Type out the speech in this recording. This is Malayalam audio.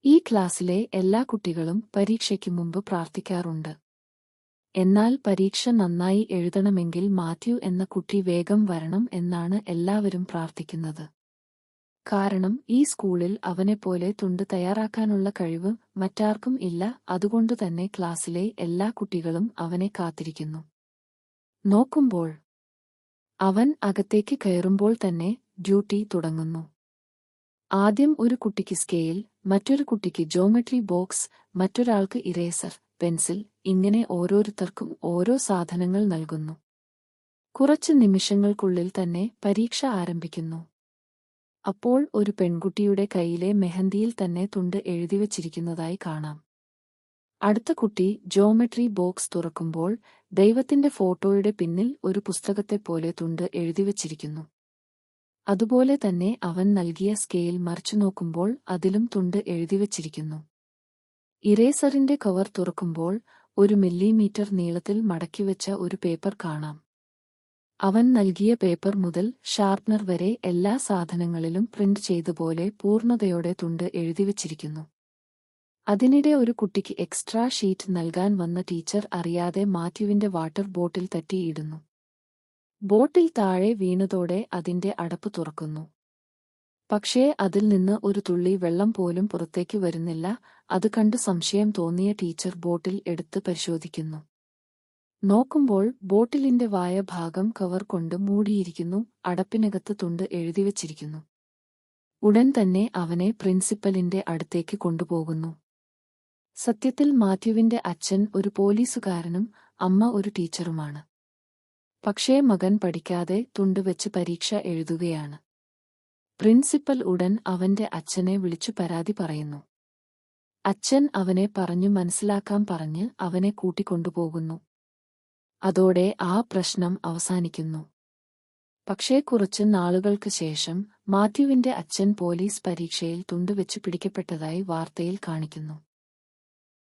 ഈ ക്ലാസ്സിലെ എല്ലാ കുട്ടികളും പരീക്ഷയ്ക്ക് മുമ്പ് പ്രാർത്ഥിക്കാറുണ്ട്. എന്നാൽ പരീക്ഷ നന്നായി എഴുതണമെങ്കിൽ മാത്യു എന്ന കുട്ടി വേഗം വരണം എന്നാണ് എല്ലാവരും പ്രാർത്ഥിക്കുന്നത്. കാരണം ഈ സ്കൂളിൽ അവനെപ്പോലെ തുണ്ട് തയ്യാറാക്കാനുള്ള കഴിവ് മറ്റാർക്കും ഇല്ല. അതുകൊണ്ടുതന്നെ ക്ലാസ്സിലെ എല്ലാ കുട്ടികളും അവനെ കാത്തിരിക്കുന്നു. നോക്കുമ്പോൾ അവൻ അകത്തേക്ക് കയറുമ്പോൾ തന്നെ ഡ്യൂട്ടി തുടങ്ങുന്നു. ആദ്യം ഒരു കുട്ടിക്ക് സ്കെയിൽ, മറ്റൊരു കുട്ടിക്ക് ജോമെട്രി ബോക്സ്, മറ്റൊരാൾക്ക് ഇറേസർ, പെൻസിൽ, ഇങ്ങനെ ഓരോരുത്തർക്കും ഓരോ സാധനങ്ങൾ നൽകുന്നു. കുറച്ച് നിമിഷങ്ങൾക്കുള്ളിൽ തന്നെ പരീക്ഷ ആരംഭിക്കുന്നു. അപ്പോൾ ഒരു പെൺകുട്ടിയുടെ കയ്യിലെ മെഹന്തിയിൽ തന്നെ തുണ്ട് എഴുതിവച്ചിരിക്കുന്നതായി കാണാം. അടുത്ത കുട്ടി ജോമെട്രി ബോക്സ് തുറക്കുമ്പോൾ ദൈവത്തിന്റെ ഫോട്ടോയുടെ പിന്നിൽ ഒരു പുസ്തകത്തെപ്പോലെ തുണ്ട് എഴുതിവച്ചിരിക്കുന്നു. അതുപോലെ തന്നെ അവൻ നൽകിയ സ്കെയിൽ മറിച്ചുനോക്കുമ്പോൾ അതിലും തുണ്ട് എഴുതിവച്ചിരിക്കുന്നു. ഇറേസറിന്റെ കവർ തുറക്കുമ്പോൾ 1 മില്ലിമീറ്റർ നീളത്തിൽ മടക്കിവെച്ച ഒരു പേപ്പർ കാണാം. അവൻ നൽകിയ പേപ്പർ മുതൽ ഷാർപ്നർ വരെ എല്ലാ സാധനങ്ങളിലും പ്രിന്റ് ചെയ്തപോലെ പൂർണ്ണതയോടെ തുണ്ട് എഴുതിവച്ചിരിക്കുന്നു. അതിനിടെ ഒരു കുട്ടിക്ക് എക്സ്ട്രാ ഷീറ്റ് നൽകാൻ വന്ന ടീച്ചർ അറിയാതെ മാത്യുവിന്റെ വാട്ടർ ബോട്ടിൽ തട്ടിയിടുന്നു. ബോട്ടിൽ താഴെ വീണതോടെ അതിന്റെ അടപ്പ് തുറക്കുന്നു. പക്ഷേ അതിൽ നിന്ന് ഒരു തുള്ളി വെള്ളം പോലും പുറത്തേക്ക് വരുന്നില്ല. അത് കണ്ട് സംശയം തോന്നിയ ടീച്ചർ ബോട്ടിൽ എടുത്ത് പരിശോധിക്കുന്നു. നോക്കുമ്പോൾ ബോട്ടിലിന്റെ വായ ഭാഗം കവർ കൊണ്ട് മൂടിയിരിക്കുന്നു. അടപ്പിനകത്ത് തുണ്ട് എഴുതിവച്ചിരിക്കുന്നു. ഉടൻ തന്നെ അവനെ പ്രിൻസിപ്പലിന്റെ അടുത്തേക്ക് കൊണ്ടുപോകുന്നു. സത്യത്തിൽ മാത്യുവിന്റെ അച്ഛൻ ഒരു പോലീസുകാരനും അമ്മ ഒരു ടീച്ചറുമാണ്. പക്ഷേ മകൻ പഠിക്കാതെ തുണ്ട് വെച്ച് പരീക്ഷ എഴുതുകയാണ്. പ്രിൻസിപ്പൽ ഉടൻ അവന്റെ അച്ഛനെ വിളിച്ചു പരാതി പറയുന്നു. അച്ഛൻ അവനെ പറഞ്ഞു മനസ്സിലാക്കാൻ പറഞ്ഞ് അവനെ കൂട്ടിക്കൊണ്ടുപോകുന്നു. അതോടെ ആ പ്രശ്നം അവസാനിക്കുന്നു. പക്ഷേ കുറച്ച് നാളുകൾക്ക് ശേഷം മാത്യുവിന്റെ അച്ഛൻ പോലീസ് പരീക്ഷയിൽ തുണ്ട് വെച്ച് പിടിക്കപ്പെട്ടതായി വാർത്തയിൽ കാണിക്കുന്നു.